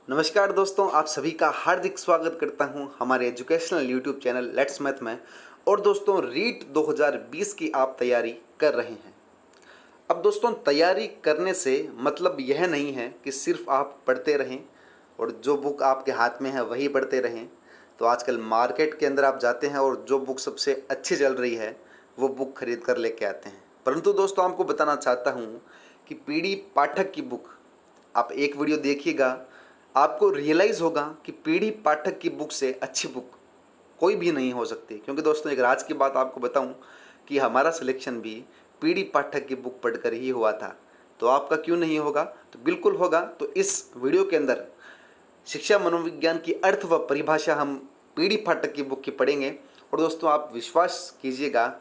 नमस्कार दोस्तों, आप सभी का हार्दिक स्वागत करता हूं हमारे educational YouTube channel let's math में। और दोस्तों, रीट 2020 की आप तैयारी कर रहे हैं। अब दोस्तों, तैयारी करने से मतलब यह नहीं है कि सिर्फ आप पढ़ते रहें और जो बुक आपके हाथ में है वही पढ़ते रहें। तो आजकल मार्केट के अंदर आप जाते हैं और जो बुक सबसे अच्छी चल रही है वो बुक खरीद कर लेके आते हैं। परंतु दोस्तों, आपको बताना चाहता हूँ कि पीडी पाठक की बुक आप एक वीडियो देखिएगा, आपको रियलाइज़ होगा कि पीडी पाठक की बुक से अच्छी बुक कोई भी नहीं हो सकती। क्योंकि दोस्तों, एक राज की बात आपको बताऊं कि हमारा सिलेक्शन भी पीडी पाठक की बुक पढ़कर ही हुआ था। तो आपका क्यों नहीं होगा? तो बिल्कुल होगा। तो इस वीडियो के अंदर शिक्षा मनोविज्ञान की अर्थ व परिभाषा हम पीडी पाठक की बुक की पढ़ेंगे। और दोस्तों, आप विश्वास कीजिएगा,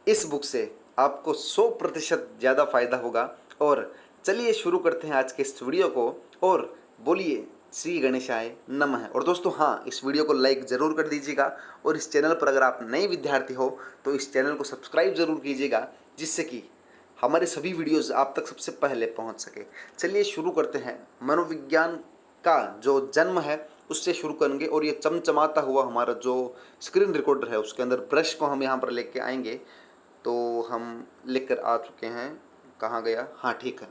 इस बुक से आपको 100% ज़्यादा फायदा होगा। और चलिए शुरू करते हैं आज के इस वीडियो को। और बोलिए श्री गणेशाय नमः। और दोस्तों, हाँ, इस वीडियो को लाइक ज़रूर कर दीजिएगा। और इस चैनल पर अगर आप नए विद्यार्थी हो तो इस चैनल को सब्सक्राइब ज़रूर कीजिएगा, जिससे कि हमारे सभी वीडियोज़ आप तक सबसे पहले पहुंच सके। चलिए शुरू करते हैं। मनोविज्ञान का जो जन्म है उससे शुरू करेंगे। और ये चमचमाता हुआ हमारा जो स्क्रीन रिकॉर्डर है उसके अंदर ब्रश को हम यहाँ पर लेके आएंगे। तो हम लेकर आ चुके हैं। कहाँ गया? हाँ, ठीक है।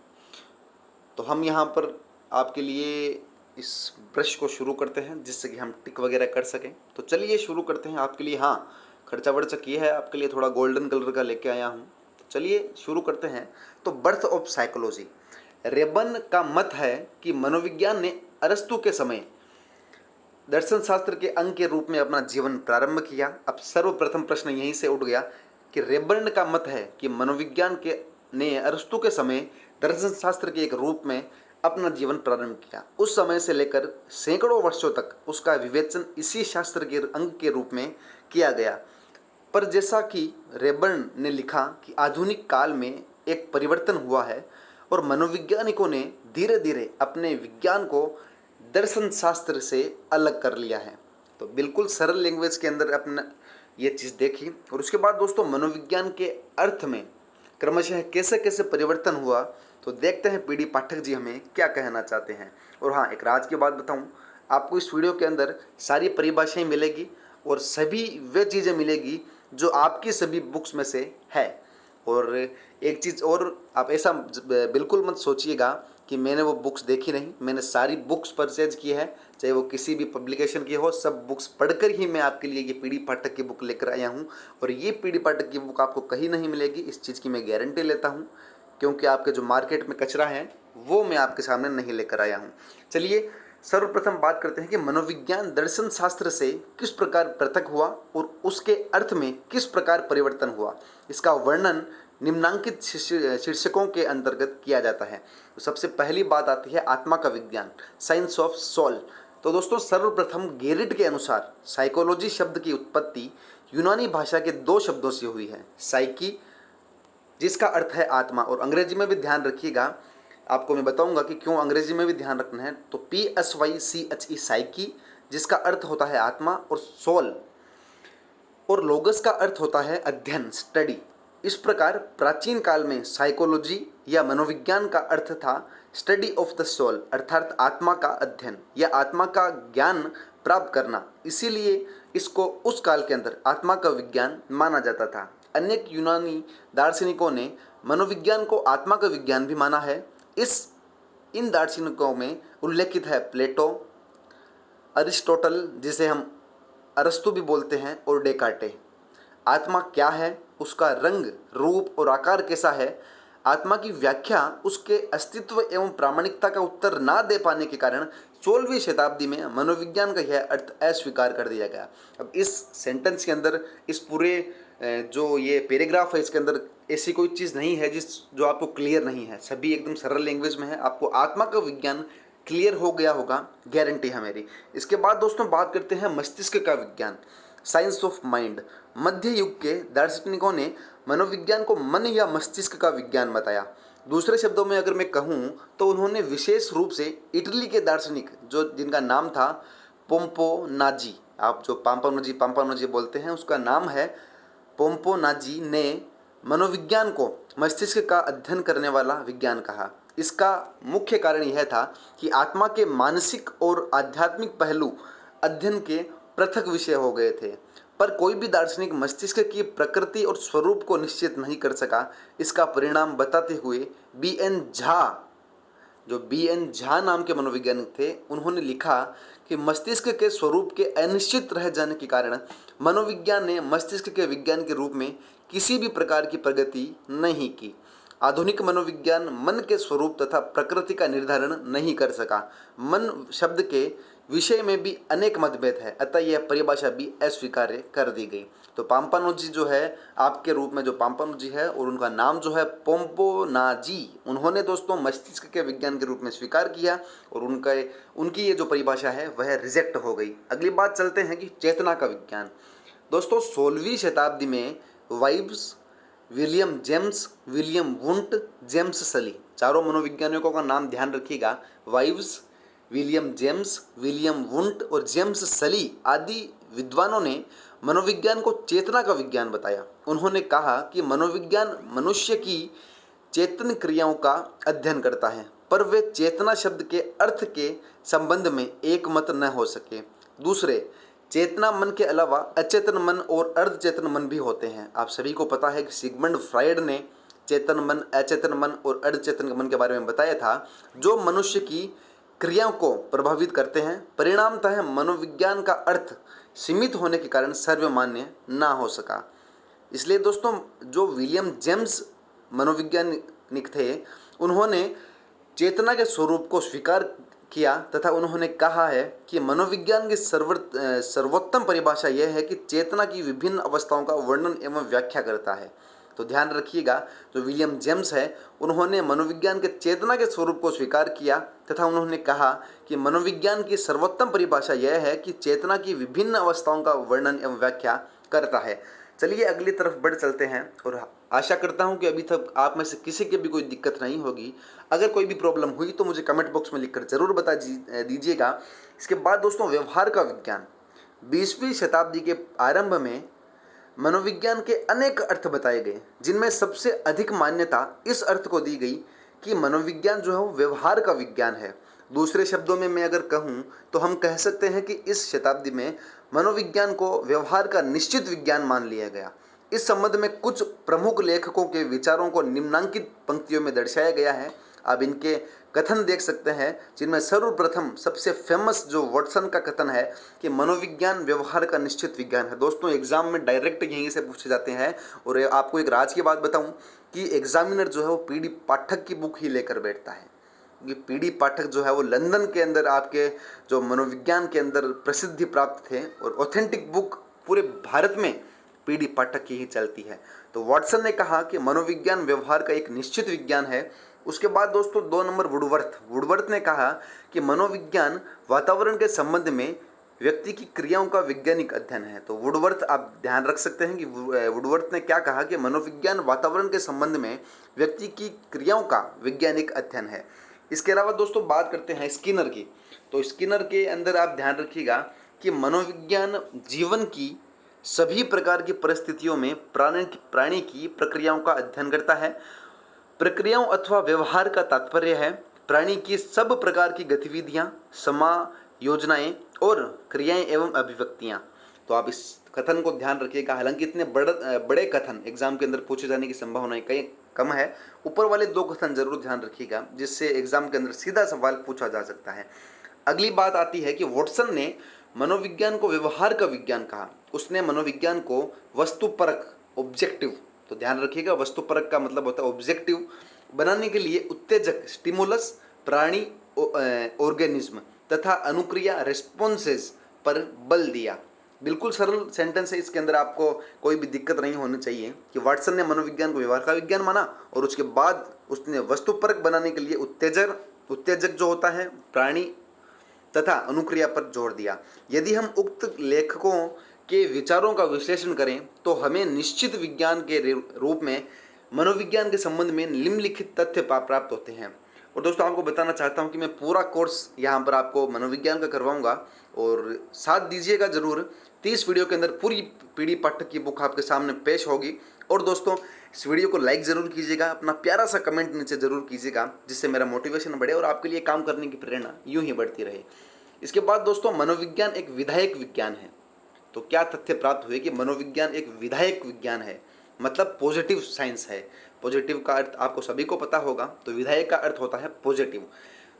तो हम यहाँ पर आपके लिए इस ब्रश को शुरू करते हैं, जिससे कि हम टिक वगैरह कर सकें। तो चलिए शुरू करते हैं आपके लिए। हाँ, खर्चा वर्चा किया है आपके लिए, थोड़ा गोल्डन कलर का लेके आया हूँ। तो चलिए शुरू करते हैं। तो बर्थ ऑफ साइकोलॉजी। रेबन का मत है कि मनोविज्ञान ने अरस्तु के समय दर्शन शास्त्र के अंग के रूप में अपना जीवन प्रारंभ किया। अब सर्वप्रथम प्रश्न यहीं से उठ गया कि रेबर्न का मत है कि मनोविज्ञान के ने अरस्तु के समय दर्शन शास्त्र के एक रूप में अपना जीवन प्रारंभ किया। उस समय से लेकर सैकड़ों वर्षों तक उसका विवेचन इसी शास्त्र के अंग के रूप में किया गया। पर जैसा कि रेबर्न ने लिखा कि आधुनिक काल में एक परिवर्तन हुआ है और मनोवैज्ञानिकों ने धीरे धीरे अपने विज्ञान को दर्शन शास्त्र से अलग कर लिया है। तो बिल्कुल सरल लैंग्वेज के अंदर अपना ये चीज़ देखी। और उसके बाद दोस्तों, मनोविज्ञान के अर्थ में क्रमशः कैसे कैसे परिवर्तन हुआ, तो देखते हैं पीडी पाठक जी हमें क्या कहना चाहते हैं। और हाँ, एक राज की बात बताऊं, आपको इस वीडियो के अंदर सारी परिभाषाएं मिलेगी और सभी वे चीज़ें मिलेगी जो आपकी सभी बुक्स में से है। और एक चीज़ और, आप ऐसा बिल्कुल मत सोचिएगा कि मैंने वो बुक्स देखी नहीं। मैंने सारी बुक्स परचेज की है, चाहे वो किसी भी पब्लिकेशन की हो। सब बुक्स पढ़कर ही मैं आपके लिए ये पीडी पाठक की बुक लेकर आया हूँ। और ये पीडी पाठक की बुक आपको कहीं नहीं मिलेगी, इस चीज़ की मैं गारंटी लेता हूँ। क्योंकि आपके जो मार्केट में कचरा है वो मैं आपके सामने नहीं लेकर आया हूँ। चलिए सर्वप्रथम बात करते हैं कि मनोविज्ञान दर्शन शास्त्र से किस प्रकार पृथक हुआ और उसके अर्थ में किस प्रकार परिवर्तन हुआ। इसका वर्णन निम्नांकित शीर्षकों के अंतर्गत किया जाता है। तो सबसे पहली बात आती है आत्मा का विज्ञान, साइंस ऑफ सोल। तो दोस्तों, सर्वप्रथम गेरिट के अनुसार साइकोलॉजी शब्द की उत्पत्ति यूनानी भाषा के दो शब्दों से हुई है। साइकी, जिसका अर्थ है आत्मा, और अंग्रेजी में भी ध्यान रखिएगा, आपको मैं बताऊंगा कि क्यों अंग्रेजी में भी ध्यान रखना है। तो PSYCHE साइकी, जिसका अर्थ होता है आत्मा, और सोल और लोगस का अर्थ होता है अध्ययन, स्टडी। इस प्रकार प्राचीन काल में साइकोलॉजी या मनोविज्ञान का अर्थ था स्टडी ऑफ द सोल, अर्थात आत्मा का अध्ययन या आत्मा का ज्ञान प्राप्त करना। इसीलिए इसको उस काल के अंदर आत्मा का विज्ञान माना जाता था। अनेक यूनानी दार्शनिकों ने मनोविज्ञान को आत्मा का विज्ञान भी माना है। इन दार्शनिकों में उल्लेखित है प्लेटो, अरिस्टोटल, जिसे हम अरस्तु भी बोलते हैं, और डेकार्टे। आत्मा क्या है, उसका रंग, रूप और आकार कैसा है, आत्मा की व्याख्या उसके अस्तित्व एवं प्रामाणिकता का उत्तर ना दे पाने के कारण 16वीं शताब्दी में मनोविज्ञान का यह अर्थ अस्वीकार कर दिया गया। अब इस सेंटेंस के अंदर, इस पूरे जो ये पैराग्राफ है, इसके अंदर ऐसी कोई चीज़ नहीं है जो आपको क्लियर नहीं है। सभी एकदम सरल लैंग्वेज में है। आपको आत्मा का विज्ञान क्लियर हो गया होगा, गारंटी है मेरी। इसके बाद दोस्तों बात करते हैं मस्तिष्क का विज्ञान, साइंस ऑफ माइंड। मध्य युग के दार्शनिकों ने मनोविज्ञान को मन या मस्तिष्क का विज्ञान बताया। दूसरे शब्दों में अगर मैं कहूँ तो उन्होंने विशेष रूप से इटली के दार्शनिक, जो जिनका नाम था पोम्पोनाजी, आप जो पाम्पानोजी बोलते हैं, उसका नाम है पोम्पोनाजी, ने मनोविज्ञान को मस्तिष्क का अध्ययन करने वाला विज्ञान कहा। इसका मुख्य कारण यह था कि आत्मा के मानसिक और आध्यात्मिक पहलू अध्ययन के पृथक विषय हो गए थे, पर कोई भी दार्शनिक मस्तिष्क की प्रकृति और स्वरूप को निश्चित नहीं कर सका। इसका परिणाम बताते हुए बी एन झा नाम के मनोवैज्ञानिक थे, उन्होंने लिखा कि मस्तिष्क के स्वरूप के अनिश्चित रह जाने के कारण मनोविज्ञान ने मस्तिष्क के विज्ञान के रूप में किसी भी प्रकार की प्रगति नहीं की। आधुनिक मनोविज्ञान मन के स्वरूप तथा प्रकृति का निर्धारण नहीं कर सका। मन शब्द के विषय में भी अनेक मतभेद है, अतः यह परिभाषा भी अस्वीकार्य कर दी गई। तो पाम्पानोजी जो है आपके रूप में जो पाम्पानोजी है और उनका नाम जो है पोम्पोनाजी, उन्होंने दोस्तों मस्तिष्क के विज्ञान के रूप में स्वीकार किया और उनकी ये जो परिभाषा है वह रिजेक्ट हो गई। अगली बात चलते हैं कि चेतना का विज्ञान। दोस्तों 16वीं शताब्दी में vibes, William James, William Wundt, James सली, चारों मनोवैज्ञानिकों का नाम ध्यान रखिएगा। Vibes, William James, William Wundt और जेम्स सली आदि विद्वानों ने मनोविज्ञान को चेतना का विज्ञान बताया। उन्होंने कहा कि मनोविज्ञान मनुष्य की चेतन क्रियाओं का अध्ययन करता है, पर वे चेतना शब्द के अर्थ के संबंध में एक मत न हो सके। दूसरे, चेतना मन के अलावा अचेतन मन और अर्धचेतन मन भी होते हैं। आप सभी को पता है कि सिगमंड फ्रायड ने चेतन मन, अचेतन मन और अर्धचेतन मन के बारे में बताया था, जो मनुष्य की क्रियाओं को प्रभावित करते हैं। परिणामतः मनोविज्ञान का अर्थ सीमित होने के कारण सर्वमान्य ना हो सका। इसलिए दोस्तों जो विलियम जेम्स मनोविज्ञानिक थे, उन्होंने चेतना के स्वरूप को स्वीकार किया तथा उन्होंने कहा है कि मनोविज्ञान की सर्वोत्तम परिभाषा यह है कि चेतना की विभिन्न अवस्थाओं का वर्णन एवं व्याख्या करता है। तो ध्यान रखिएगा, जो विलियम जेम्स है उन्होंने मनोविज्ञान के चेतना के स्वरूप को स्वीकार किया तथा उन्होंने कहा कि मनोविज्ञान की सर्वोत्तम परिभाषा यह है कि चेतना की विभिन्न अवस्थाओं का वर्णन एवं व्याख्या करता है। चलिए अगली तरफ बढ़ चलते हैं और आशा करता हूं कि अभी तक आप में से किसी के भी कोई दिक्कत नहीं होगी। अगर कोई भी प्रॉब्लम हुई तो मुझे कमेंट बॉक्स में लिखकर जरूर बता दीजिएगा। इसके बाद दोस्तों व्यवहार का विज्ञान। 20वीं शताब्दी के आरंभ में मनोविज्ञान के अनेक अर्थ बताए गए, जिनमें सबसे अधिक मान्यता इस अर्थ को दी गई कि मनोविज्ञान जो है वो व्यवहार का विज्ञान है। दूसरे शब्दों में मैं अगर कहूँ तो हम कह सकते हैं कि इस शताब्दी में मनोविज्ञान को व्यवहार का निश्चित विज्ञान मान लिया गया। इस संबंध में कुछ प्रमुख लेखकों के विचारों को निम्नांकित पंक्तियों में दर्शाया गया है। आप इनके कथन देख सकते हैं, जिनमें सर्वप्रथम सबसे फेमस जो वाटसन का कथन है कि मनोविज्ञान व्यवहार का निश्चित विज्ञान है। दोस्तों एग्जाम में डायरेक्ट यहीं से पूछे जाते हैं। और आपको एक राज की बात बताऊं कि एग्जामिनर जो है वो पीडी पाठक की बुक ही लेकर बैठता है। ये पीडी पाठक जो है वो लंदन के अंदर आपके जो मनोविज्ञान के अंदर प्रसिद्धि प्राप्त थे और ऑथेंटिक बुक पूरे भारत में पीडी पाठक की ही चलती है। तो वाटसन ने कहा कि मनोविज्ञान व्यवहार का एक निश्चित विज्ञान है। उसके बाद दोस्तों 2 नंबर वुडवर्थ ने कहा कि मनोविज्ञान वातावरण के संबंध में व्यक्ति की क्रियाओं का वैज्ञानिक अध्ययन है। तो वुडवर्थ आप ध्यान रख सकते हैं कि वुडवर्थ ने क्या कहा कि मनोविज्ञान वातावरण के संबंध में व्यक्ति की क्रियाओं का वैज्ञानिक अध्ययन है। इसके अलावा दोस्तों बात करते हैं स्किनर की। तो स्किनर के अंदर आप ध्यान रखिएगा कि मनोविज्ञान जीवन की सभी प्रकार की परिस्थितियों में प्राणी की प्रक्रियाओं का अध्ययन करता है। प्रक्रियाओं अथवा व्यवहार का तात्पर्य है प्राणी की सब प्रकार की गतिविधियां, समायोजनाएं और क्रियाएं एवं अभिव्यक्तियां। तो आप इस कथन को ध्यान रखिएगा। हालांकि इतने बड़े कथन एग्जाम के अंदर पूछे जाने की संभावना कहीं कम है। ऊपर वाले 2 कथन जरूर ध्यान रखिएगा, जिससे एग्जाम के अंदर सीधा सवाल पूछा जा सकता है। अगली बात आती है कि वाटसन ने मनोविज्ञान को व्यवहार का विज्ञान कहा। उसने मनोविज्ञान को वस्तुपरक, ऑब्जेक्टिव, तो ध्यान रखिएगा वस्तुपरक का मतलब होता है ऑब्जेक्टिव, बनाने के लिए उत्तेजक, स्टिमुलस, प्राणी, ऑर्गेनिज्म तथा अनुक्रिया, रेस्पॉन्सेज पर बल दिया। बिल्कुल सरल सेंटेंस है, इसके अंदर आपको कोई भी दिक्कत नहीं होनी चाहिए कि वाटसन ने मनोविज्ञान को व्यवहार का विज्ञान माना और उसके बाद उसने वस्तुपरक बनाने के लिए उत्तेजक जो होता है प्राणी तथा अनुक्रिया पर जोर दिया। यदि हम उक्त लेखकों के विचारों का विश्लेषण करें तो हमें निश्चित विज्ञान के रूप में मनोविज्ञान के संबंध में निम्नलिखित तथ्य प्राप्त होते हैं। और दोस्तों आपको बताना चाहता हूं कि मैं पूरा कोर्स यहाँ पर आपको मनोविज्ञान का करवाऊंगा और साथ दीजिएगा जरूर। 30 वीडियो के अंदर पूरी पीडी पाठक की बुक आपके सामने पेश होगी। और दोस्तों इस वीडियो को लाइक ज़रूर कीजिएगा, अपना प्यारा सा कमेंट नीचे ज़रूर कीजिएगा, जिससे मेरा मोटिवेशन बढ़े और आपके लिए काम करने की प्रेरणा यूं ही बढ़ती रहे। इसके बाद दोस्तों, मनोविज्ञान एक विधायक विज्ञान है। तो क्या तथ्य प्राप्त हुए कि मनोविज्ञान एक विधायक विज्ञान है, मतलब पॉजिटिव साइंस है। पॉजिटिव का अर्थ आपको सभी को पता होगा, तो विधायक का अर्थ होता है पॉजिटिव।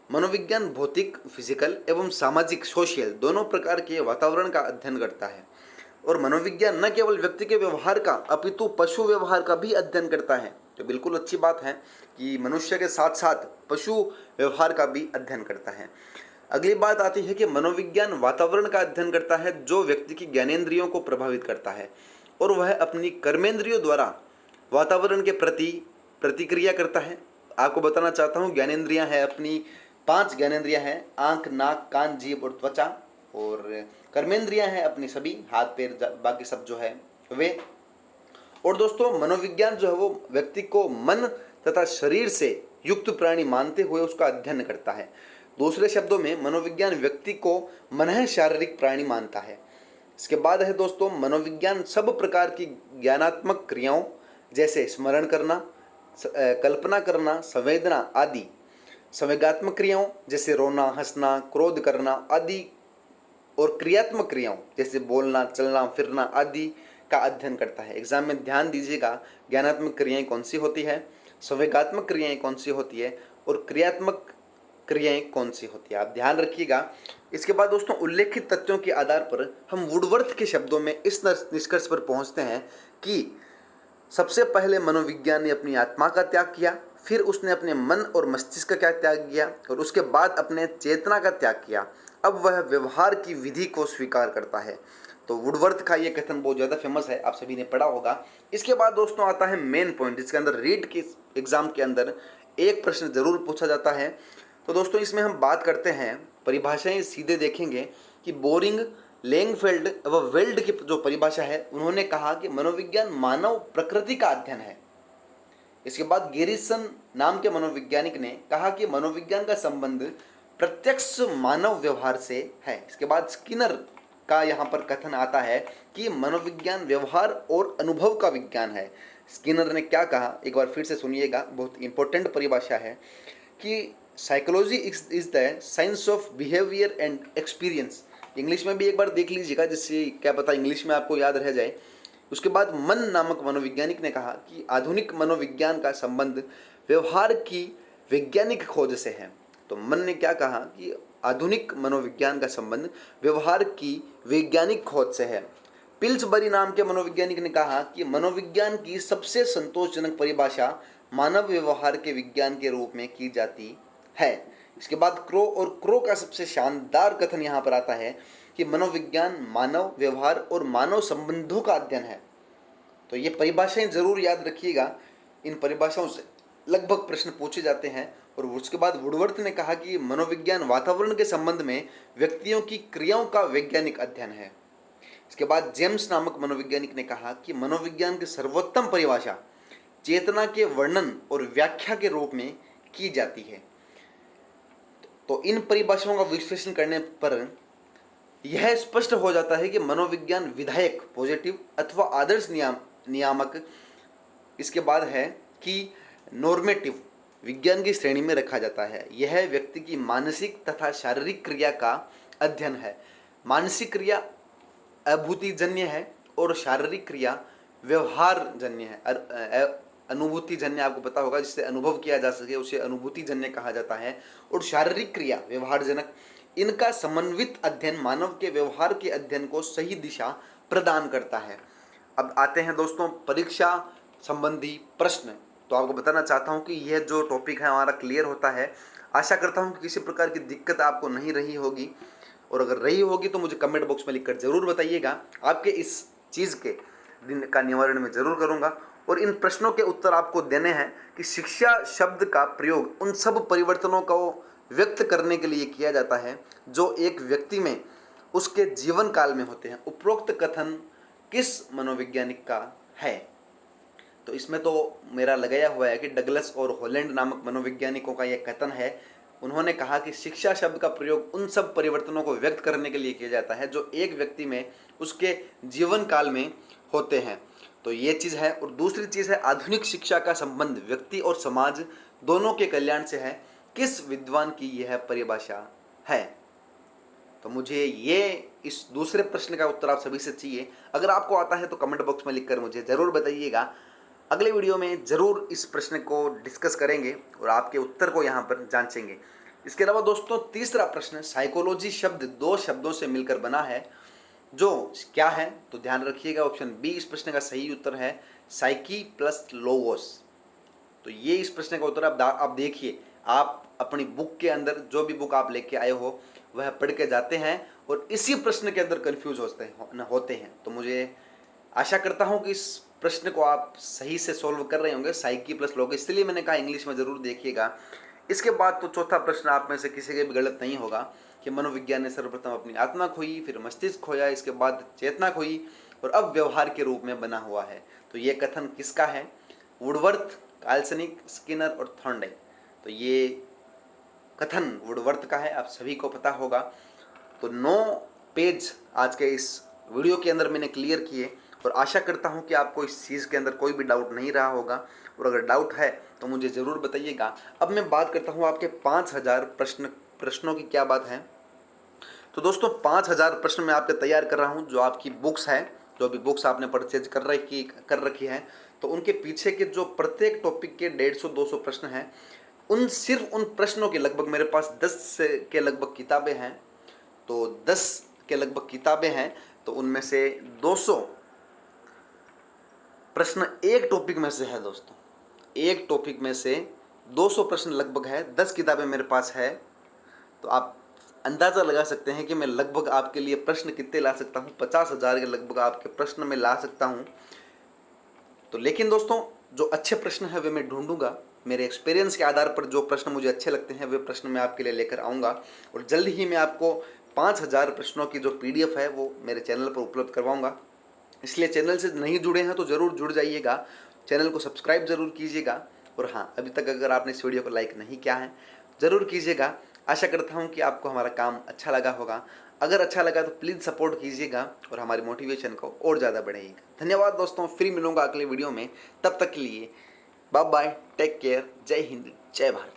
मनोविज्ञान भौतिक, फिजिकल एवं सामाजिक, सोशल दोनों प्रकार के वातावरण का अध्ययन करता है। और मनोविज्ञान न केवल व्यक्ति के व्यवहार का अपितु पशु व्यवहार का भी अध्ययन करता है। तो बिल्कुल अच्छी बात है कि मनुष्य के साथ साथ पशु व्यवहार का भी अध्ययन करता है। अगली बात आती है कि मनोविज्ञान वातावरण का अध्ययन करता है जो व्यक्ति की ज्ञानेंद्रियों को प्रभावित करता है और वह अपनी कर्मेंद्रियों द्वारा वातावरण के प्रति प्रतिक्रिया करता है। आपको बताना चाहता हूँ, ज्ञानेंद्रियां हैं अपनी 5 ज्ञानेंद्रियां हैं, आंख, नाक, कान, जीभ और त्वचा। और कर्मेंद्रियां हैं अपनी सभी हाथ, पैर, बाकी सब जो है वे। और दोस्तों, मनोविज्ञान जो है वो व्यक्ति को मन तथा शरीर से युक्त प्राणी मानते हुए उसका अध्ययन करता है। दूसरे शब्दों में मनोविज्ञान व्यक्ति को मनः शारीरिक प्राणी मानता है। इसके बाद है दोस्तों, मनोविज्ञान सब प्रकार की ज्ञानात्मक क्रियाओं जैसे स्मरण करना, कल्पना करना, संवेदना आदि, संवेगात्मक क्रियाओं जैसे रोना, हंसना, क्रोध करना आदि, और क्रियात्मक क्रियाओं जैसे बोलना, चलना, फिरना आदि का अध्ययन करता है। एग्जाम में ध्यान दीजिएगा, ज्ञानात्मक क्रियाएं कौन सी होती है, संवेगात्मक क्रियाएं कौन सी होती है और क्रियात्मक क्रियाएं कौन सी होती है, आप ध्यान रखिएगा। इसके बाद दोस्तों, उल्लेखित तथ्यों के आधार पर हम वुडवर्थ के शब्दों में इस निष्कर्ष पर पहुंचते हैं कि सबसे पहले मनोविज्ञान ने अपनी आत्मा का त्याग किया, फिर उसने अपने मन और मस्तिष्क का त्याग किया और उसके बाद अपने चेतना का त्याग किया। अब वह व्यवहार की विधि को स्वीकार करता है। तो वुडवर्थ का ये कथन बहुत ज़्यादा फेमस है, आप सभी ने पढ़ा होगा। इसके बाद दोस्तों आता है मेन पॉइंट, जिसके अंदर रीट के एग्जाम के अंदर एक प्रश्न जरूर पूछा जाता है। तो दोस्तों, इसमें हम बात करते हैं, परिभाषाएं सीधे देखेंगे कि बोरिंग, लेंगफेल्ड व वेल्ड की जो परिभाषा है, उन्होंने कहा कि मनोविज्ञान मानव प्रकृति का अध्ययन है। इसके बाद गेरिसन नाम के मनोवैज्ञानिक ने कहा कि मनोविज्ञान का संबंध प्रत्यक्ष मानव व्यवहार से है। इसके बाद स्किनर का यहाँ पर कथन आता है कि मनोविज्ञान व्यवहार और अनुभव का विज्ञान है। स्किनर ने क्या कहा, एक बार फिर से सुनिएगा, बहुत इंपॉर्टेंट परिभाषा है कि psychology is the science of behaviour and experience. English में भी एक बार देख लीजिएगा, जिससे क्या पता इंग्लिश में आपको याद रह जाए। उसके बाद मन नामक मनोवैज्ञानिक ने कहा कि आधुनिक मनोविज्ञान का संबंध व्यवहार की वैज्ञानिक खोज से है। तो मन ने क्या कहा कि आधुनिक मनोविज्ञान का संबंध व्यवहार की वैज्ञानिक खोज से है। पिल्सबरी नाम के मनोवैज्ञानिक ने कहा कि मनोविज्ञान की सबसे संतोषजनक परिभाषा मानव व्यवहार के विज्ञान के रूप में की जाती है। इसके बाद क्रो का सबसे शानदार कथन यहाँ पर आता है कि मनोविज्ञान मानव व्यवहार और मानव संबंधों का अध्ययन है। तो ये परिभाषाएं जरूर याद रखिएगा, इन परिभाषाओं से लगभग प्रश्न पूछे जाते हैं। और उसके बाद वुडवर्थ ने कहा कि मनोविज्ञान वातावरण के संबंध में व्यक्तियों की क्रियाओं का वैज्ञानिक अध्ययन है। इसके बाद जेम्स नामक मनोवैज्ञानिक ने कहा कि मनोविज्ञान की सर्वोत्तम परिभाषा चेतना के वर्णन और व्याख्या के रूप में की जाती है। तो इन परिभाषाओं का विश्लेषण करने पर यह स्पष्ट हो जाता है कि मनोविज्ञान विधायक, पॉजिटिव अथवा आदर्श नियामक, इसके बाद है कि नॉर्मेटिव विज्ञान की श्रेणी में रखा जाता है। यह व्यक्ति की मानसिक तथा शारीरिक क्रिया का अध्ययन है। मानसिक क्रिया अभूतिजन्य है और शारीरिक क्रिया व्यवहारजन्य है। अनुभूतिजन्य आपको पता होगा, जिससे अनुभव किया जा सके उसे अनुभूतिजन्य कहा जाता है, और शारीरिक क्रिया व्यवहारजनक। इनका समन्वित अध्ययन मानव के व्यवहार के अध्ययन को सही दिशा प्रदान करता है। अब आते हैं दोस्तों परीक्षा संबंधी प्रश्न। तो आपको बताना चाहता हूं कि यह जो टॉपिक है हमारा क्लियर होता है। आशा करता हूं कि किसी प्रकार की दिक्कत आपको नहीं रही होगी, और अगर रही होगी तो मुझे कमेंट बॉक्स में लिखकर ज़रूर बताइएगा। आपके इस चीज़ के दिन का निवारण मैं ज़रूर करूँगा। और इन प्रश्नों के उत्तर आपको देने हैं कि शिक्षा शब्द का प्रयोग उन सब परिवर्तनों को व्यक्त करने के लिए किया जाता है जो एक व्यक्ति में उसके जीवन काल में होते हैं। उपरोक्त कथन किस मनोवैज्ञानिक का है? तो इसमें तो मेरा लगाया हुआ है कि डगलस और हॉलैंड नामक मनोवैज्ञानिकों का यह कथन है। उन्होंने कहा कि शिक्षा शब्द का प्रयोग उन सब परिवर्तनों को व्यक्त करने के लिए किया जाता है जो एक व्यक्ति में उसके जीवन काल में होते हैं। तो ये चीज़ है। और दूसरी चीज़ है आधुनिक शिक्षा का संबंध व्यक्ति और समाज दोनों के कल्याण से है, किस विद्वान की यह परिभाषा है। तो मुझे ये इस दूसरे प्रश्न का उत्तर आप सभी से चाहिए। अगर आपको आता है तो कमेंट बॉक्स में लिखकर मुझे ज़रूर बताइएगा। अगले वीडियो में ज़रूर इस प्रश्न को डिस्कस करेंगे और आपके उत्तर को यहाँ पर जांचेंगे। इसके अलावा दोस्तों तीसरा प्रश्न, साइकोलॉजी शब्द दो शब्दों से मिलकर बना है, जो क्या है? तो ध्यान रखिएगा, ऑप्शन बी इस प्रश्न का सही उत्तर है, साइकी प्लस लोगोस। तो ये इस प्रश्न का उत्तर आप देखिए, आप अपनी बुक के अंदर जो भी बुक आप लेके आए हो वह पढ़ के जाते हैं और इसी प्रश्न के अंदर कंफ्यूज होते हैं। तो मुझे आशा करता हूं कि इस प्रश्न को आप सही से सॉल्व कर रहे होंगे, साइकी प्लस लोग, इसलिए मैंने कहा इंग्लिश में ज़रूर देखिएगा। इसके बाद तो चौथा प्रश्न आप में से किसी के भी गलत नहीं होगा कि मनोविज्ञान ने सर्वप्रथम अपनी आत्मा खोई, फिर मस्तिष्क खोया, इसके बाद चेतना खोई और अब व्यवहार के रूप में बना हुआ है। तो ये कथन किसका है? वुडवर्थ, काल्सनिक, स्किनर और थॉर्नडाइक। तो ये कथन वुडवर्थ का है, आप सभी को पता होगा। तो 9 पेज आज के इस वीडियो के अंदर मैंने क्लियर किए और आशा करता हूं कि आपको इस चीज़ के अंदर कोई भी डाउट नहीं रहा होगा, और अगर डाउट है तो मुझे ज़रूर बताइएगा। अब मैं बात करता हूं आपके 5000 प्रश्नों की। क्या बात है? तो दोस्तों 5000 प्रश्न मैं आपके तैयार कर रहा हूं, जो आपकी बुक्स है, जो भी बुक्स आपने परचेज कर रखी है, तो उनके पीछे के जो प्रत्येक टॉपिक के 150-200 प्रश्न हैं, सिर्फ उन प्रश्नों के लगभग मेरे पास 10 के लगभग किताबें हैं। तो 10 के लगभग किताबें हैं, तो उनमें से 200 प्रश्न एक टॉपिक में से है दोस्तों। एक टॉपिक में से 200 प्रश्न लगभग है, 10 किताबें मेरे पास है। तो आप अंदाज़ा लगा सकते हैं कि मैं लगभग आपके लिए प्रश्न कितने ला सकता हूँ। 50,000 के लगभग आपके प्रश्न में ला सकता हूँ। तो लेकिन दोस्तों जो अच्छे प्रश्न हैं वे मैं ढूंढूंगा, मेरे एक्सपीरियंस के आधार पर जो प्रश्न मुझे अच्छे लगते हैं वे प्रश्न मैं आपके लिए लेकर आऊँगा। और जल्द ही मैं आपको 5000 प्रश्नों की जो PDF है वो मेरे चैनल पर उपलब्ध करवाऊँगा। इसलिए चैनल से नहीं जुड़े हैं तो ज़रूर जुड़ जाइएगा, चैनल को सब्सक्राइब ज़रूर कीजिएगा। और हाँ, अभी तक अगर आपने इस वीडियो को लाइक नहीं किया है ज़रूर कीजिएगा। आशा करता हूँ कि आपको हमारा काम अच्छा लगा होगा। अगर अच्छा लगा तो प्लीज़ सपोर्ट कीजिएगा और हमारी मोटिवेशन को और ज़्यादा बढ़ाइएगा। धन्यवाद दोस्तों, फिर मिलूंगा अगले वीडियो में। तब तक के लिए बाय बाय, टेक केयर, जय हिंद, जय भारत।